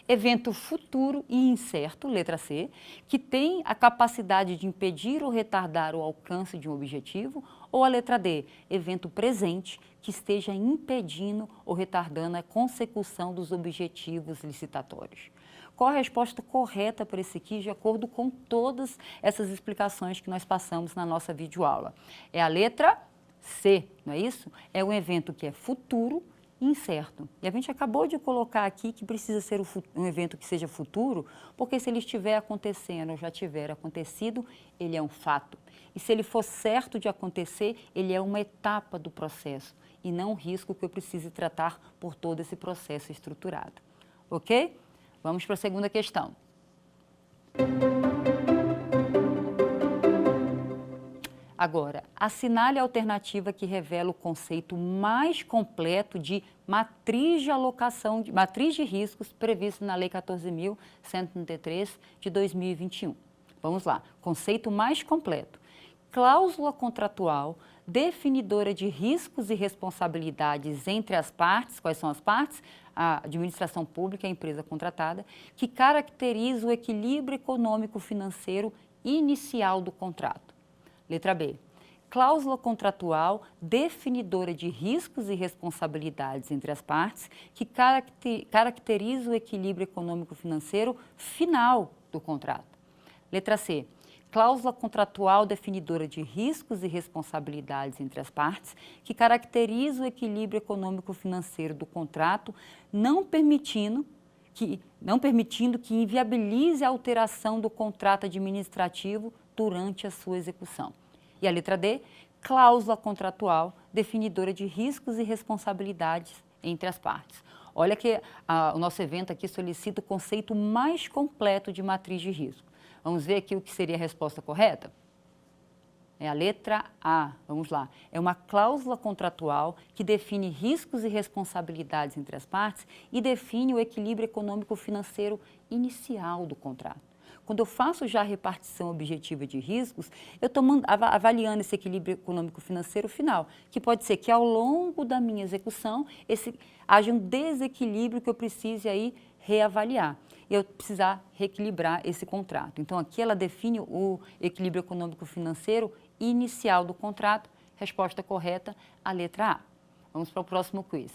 Evento futuro e incerto, letra C, que tem a capacidade de impedir ou retardar o alcance de um objetivo. Ou a letra D, evento presente que esteja impedindo ou retardando a consecução dos objetivos licitatórios. Qual a resposta correta para esse quiz de acordo com todas essas explicações que nós passamos na nossa videoaula? É a letra C, não é isso? É um evento que é futuro e incerto. E a gente acabou de colocar aqui que precisa ser um evento que seja futuro, porque se ele estiver acontecendo ou já tiver acontecido, ele é um fato. E se ele for certo de acontecer, ele é uma etapa do processo e não um risco que eu precise tratar por todo esse processo estruturado. Ok? Vamos para a segunda questão. Agora, assinale a alternativa que revela o conceito mais completo de matriz de alocação, matriz de riscos previsto na Lei 14.133 de 2021. Vamos lá, conceito mais completo. Cláusula contratual definidora de riscos e responsabilidades entre as partes. Quais são as partes? A administração pública e a empresa contratada, que caracteriza o equilíbrio econômico-financeiro inicial do contrato. Letra B. Cláusula contratual definidora de riscos e responsabilidades entre as partes, que caracteriza o equilíbrio econômico-financeiro final do contrato. Letra C. Cláusula contratual definidora de riscos e responsabilidades entre as partes, que caracteriza o equilíbrio econômico-financeiro do contrato, não permitindo que inviabilize a alteração do contrato administrativo durante a sua execução. E a letra D, cláusula contratual definidora de riscos e responsabilidades entre as partes. Olha que o nosso evento aqui solicita o conceito mais completo de matriz de risco. Vamos ver aqui o que seria a resposta correta? É a letra A. Vamos lá. É uma cláusula contratual que define riscos e responsabilidades entre as partes e define o equilíbrio econômico-financeiro inicial do contrato. quando eu faço já a repartição objetiva de riscos, eu estou avaliando esse equilíbrio econômico-financeiro final, que pode ser que ao longo da minha execução haja um desequilíbrio que eu precise aí reavaliar. E eu precisar reequilibrar esse contrato. Então, aqui ela define o equilíbrio econômico-financeiro inicial do contrato. Resposta correta, a letra A. Vamos para o próximo quiz.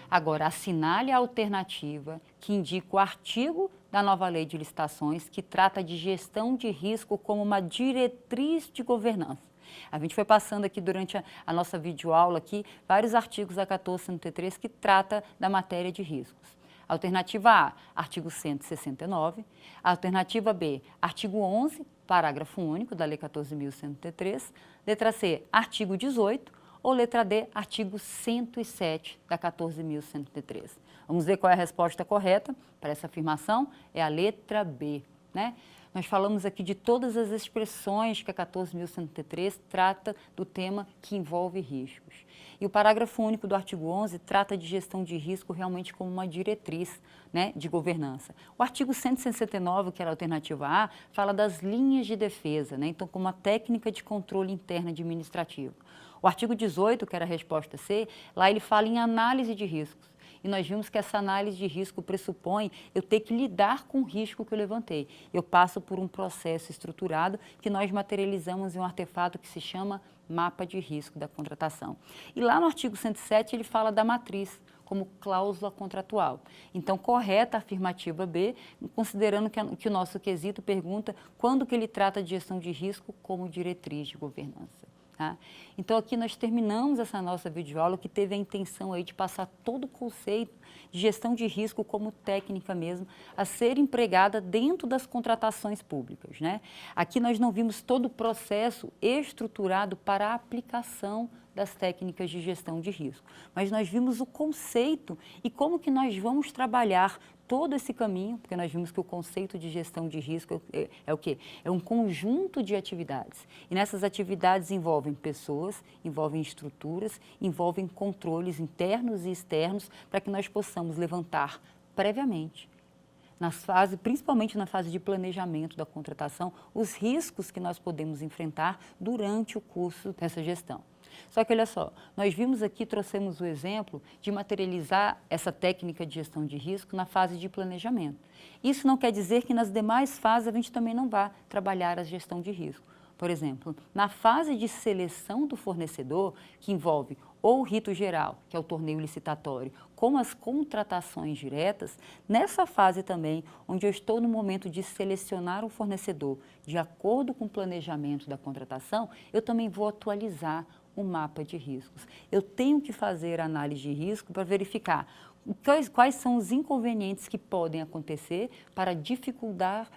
Agora, assinale a alternativa que indica o artigo da nova lei de licitações que trata de gestão de risco como uma diretriz de governança. A gente foi passando aqui durante a nossa videoaula aqui vários artigos da 1463 que trata da matéria de riscos. Alternativa A, artigo 169. Alternativa B, artigo 11, parágrafo único da Lei 14.103. Letra C, artigo 18. Ou letra D, artigo 107 da 14.103. Vamos ver qual é a resposta correta para essa afirmação? É a letra B, né? Nós falamos aqui de todas as expressões que a 14.103 trata do tema que envolve riscos. E o parágrafo único do artigo 11 trata de gestão de risco realmente como uma diretriz, né, de governança. O artigo 169, que era a alternativa A, fala das linhas de defesa, né, então como uma técnica de controle interno administrativo. O artigo 18, que era a resposta C, lá ele fala em análise de riscos. E nós vimos que essa análise de risco pressupõe eu ter que lidar com o risco que eu levantei. Eu passo por um processo estruturado que nós materializamos em um artefato que se chama mapa de risco da contratação. E lá no artigo 107 ele fala da matriz como cláusula contratual. Então, correta a afirmativa B, considerando que o nosso quesito pergunta quando que ele trata de gestão de risco como diretriz de governança. Tá? Então, aqui nós terminamos essa nossa videoaula que teve a intenção aí de passar todo o conceito de gestão de risco como técnica mesmo a ser empregada dentro das contratações públicas, né? Aqui nós não vimos todo o processo estruturado para a aplicação das técnicas de gestão de risco, mas nós vimos o conceito e como que nós vamos trabalhar todo esse caminho, porque nós vimos que o conceito de gestão de risco é o quê? É um conjunto de atividades. E nessas atividades envolvem pessoas, envolvem estruturas, envolvem controles internos e externos para que nós possamos levantar previamente, principalmente na fase de planejamento da contratação, os riscos que nós podemos enfrentar durante o curso dessa gestão. Só que olha só, nós vimos aqui, trouxemos o exemplo de materializar essa técnica de gestão de risco na fase de planejamento. Isso não quer dizer que nas demais fases a gente também não vá trabalhar a gestão de risco. Por exemplo, na fase de seleção do fornecedor, que envolve ou o rito geral, que é o torneio licitatório, como as contratações diretas, nessa fase também, onde eu estou no momento de selecionar o fornecedor de acordo com o planejamento da contratação, eu também vou atualizar o mapa de riscos. Eu tenho que fazer análise de risco para verificar quais são os inconvenientes que podem acontecer para dificultar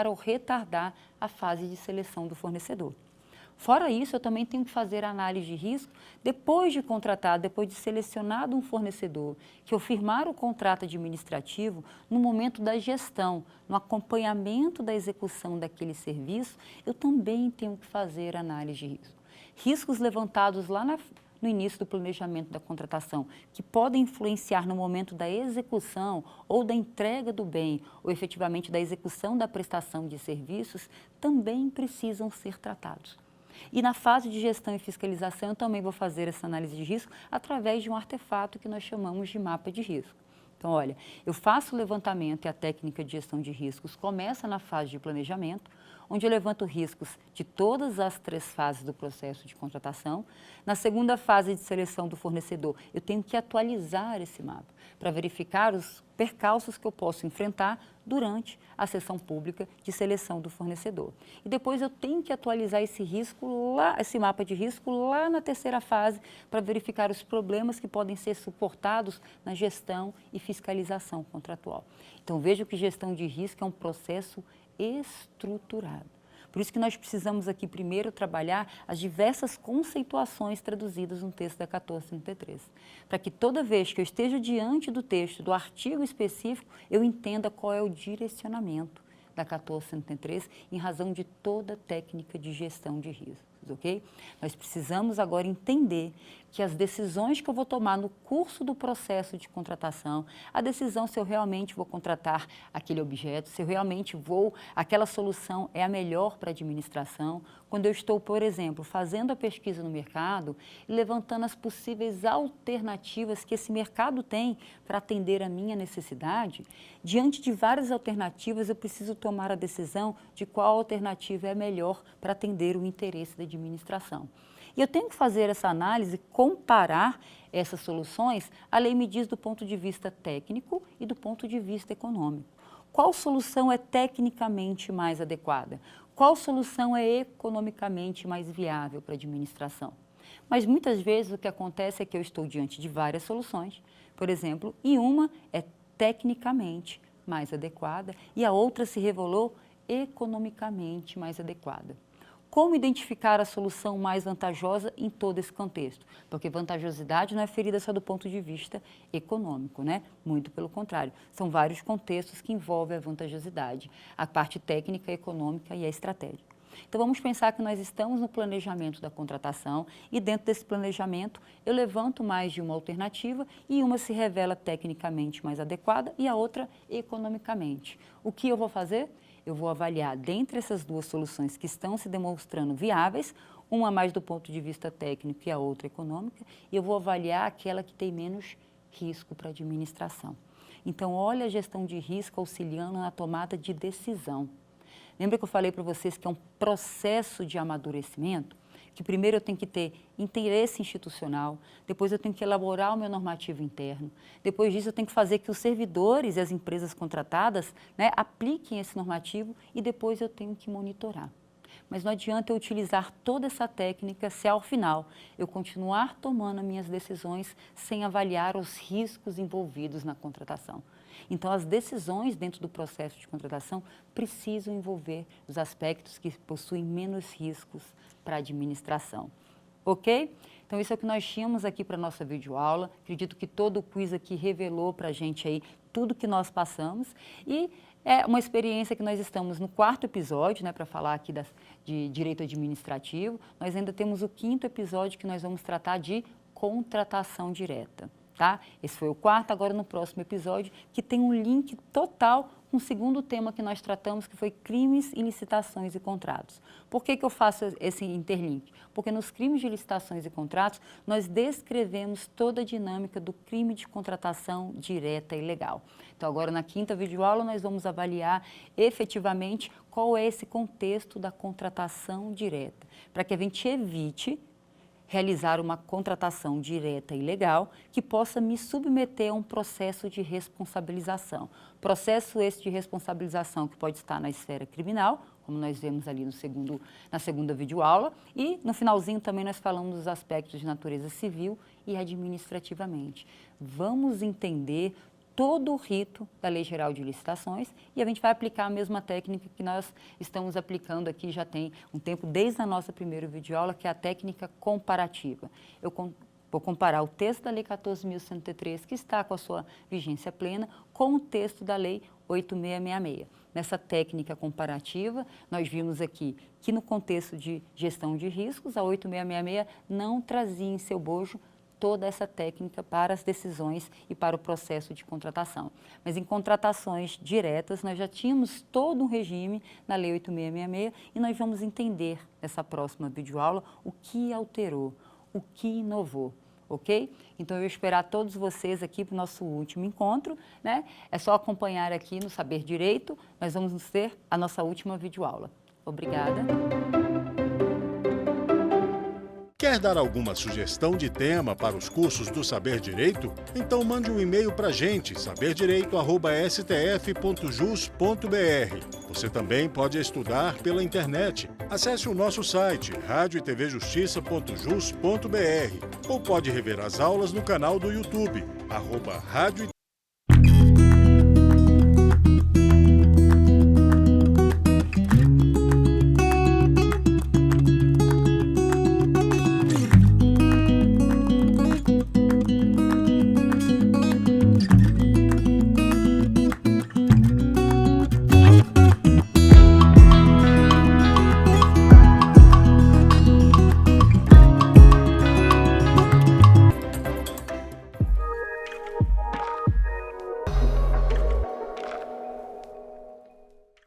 ou retardar a fase de seleção do fornecedor. Fora isso, eu também tenho que fazer análise de risco depois de contratar, depois de selecionado um fornecedor, que eu firmar o contrato administrativo no momento da gestão, no acompanhamento da execução daquele serviço, eu também tenho que fazer análise de risco. Riscos levantados lá no início do planejamento da contratação, que podem influenciar no momento da execução ou da entrega do bem, ou efetivamente da execução da prestação de serviços, também precisam ser tratados. E na fase de gestão e fiscalização, eu também vou fazer essa análise de risco através de um artefato que nós chamamos de mapa de risco. Então, olha, eu faço o levantamento e a técnica de gestão de riscos começa na fase de planejamento, onde eu levanto riscos de todas as 3 fases do processo de contratação. Na segunda fase de seleção do fornecedor, eu tenho que atualizar esse mapa para verificar os percalços que eu posso enfrentar durante a sessão pública de seleção do fornecedor. E depois eu tenho que atualizar esse mapa de risco lá na 3ª fase para verificar os problemas que podem ser suportados na gestão e fiscalização contratual. Então veja que gestão de risco é um processo estruturado. Por isso que nós precisamos aqui primeiro trabalhar as diversas conceituações traduzidas no texto da 1433, para que toda vez que eu esteja diante do texto, do artigo específico, eu entenda qual é o direcionamento da 1433 em razão de toda a técnica de gestão de risco. ok? Nós precisamos agora entender que as decisões que eu vou tomar no curso do processo de contratação, a decisão se eu realmente vou contratar aquele objeto, se eu realmente aquela solução é a melhor para a administração, quando eu estou, por exemplo, fazendo a pesquisa no mercado e levantando as possíveis alternativas que esse mercado tem para atender a minha necessidade, diante de várias alternativas eu preciso tomar a decisão de qual alternativa é melhor para atender o interesse da administração. E eu tenho que fazer essa análise, comparar essas soluções, a lei me diz do ponto de vista técnico e do ponto de vista econômico. Qual solução é tecnicamente mais adequada? Qual solução é economicamente mais viável para a administração? Mas muitas vezes o que acontece é que eu estou diante de várias soluções, por exemplo, e uma é tecnicamente mais adequada e a outra se revelou economicamente mais adequada. Como identificar a solução mais vantajosa em todo esse contexto? Porque vantajosidade não é ferida só do ponto de vista econômico, né? Muito pelo contrário. São vários contextos que envolvem a vantajosidade, a parte técnica, econômica e a estratégia. Então, vamos pensar que nós estamos no planejamento da contratação e dentro desse planejamento eu levanto mais de uma alternativa e uma se revela tecnicamente mais adequada e a outra economicamente. O que eu vou fazer? Eu vou avaliar, dentre essas duas soluções que estão se demonstrando viáveis, uma mais do ponto de vista técnico e a outra econômica, e eu vou avaliar aquela que tem menos risco para a administração. Então, olha a gestão de risco auxiliando na tomada de decisão. Lembra que eu falei para vocês que é um processo de amadurecimento? Que primeiro eu tenho que ter interesse institucional, depois eu tenho que elaborar o meu normativo interno, depois disso eu tenho que fazer que os servidores e as empresas contratadas, né, apliquem esse normativo e depois eu tenho que monitorar. Mas não adianta eu utilizar toda essa técnica se ao final eu continuar tomando as minhas decisões sem avaliar os riscos envolvidos na contratação. Então, as decisões dentro do processo de contratação precisam envolver os aspectos que possuem menos riscos para a administração. Ok? Então, isso é o que nós tínhamos aqui para a nossa videoaula. Acredito que todo o quiz aqui revelou para a gente aí tudo que nós passamos e é uma experiência que nós estamos no 4º episódio, né, para falar aqui de direito administrativo. Nós ainda temos o 5º episódio que nós vamos tratar de contratação direta. Tá? Esse foi o 4º, agora no próximo episódio, que tem um link total com o 2º tema que nós tratamos, que foi crimes, licitações e contratos. Por que eu faço esse interlink? Porque nos crimes de licitações e contratos, nós descrevemos toda a dinâmica do crime de contratação direta e ilegal. Então, agora na 5ª videoaula, nós vamos avaliar efetivamente qual é esse contexto da contratação direta, para que a gente evite realizar uma contratação direta e legal que possa me submeter a um processo de responsabilização. Processo esse de responsabilização que pode estar na esfera criminal, como nós vemos ali na 2ª videoaula, e no finalzinho também nós falamos dos aspectos de natureza civil e administrativamente. Vamos entender todo o rito da Lei Geral de Licitações e a gente vai aplicar a mesma técnica que nós estamos aplicando aqui já tem um tempo, desde a nossa primeira videoaula, que é a técnica comparativa. Eu vou comparar o texto da Lei 14.103, que está com a sua vigência plena, com o texto da Lei 8.666. Nessa técnica comparativa, nós vimos aqui que no contexto de gestão de riscos, a 8.666 não trazia em seu bojo toda essa técnica para as decisões e para o processo de contratação. Mas em contratações diretas, nós já tínhamos todo um regime na Lei 8.666 e nós vamos entender nessa próxima videoaula o que alterou, o que inovou, ok? Então, eu vou esperar todos vocês aqui para o nosso último encontro, né? É só acompanhar aqui no Saber Direito, nós vamos ter a nossa última videoaula. Obrigada. Quer dar alguma sugestão de tema para os cursos do Saber Direito? Então mande um e-mail para a gente, saberdireito@stf.jus.br. Você também pode estudar pela internet. Acesse o nosso site, radioetvjustiça.jus.br, ou pode rever as aulas no canal do YouTube, @Rádio e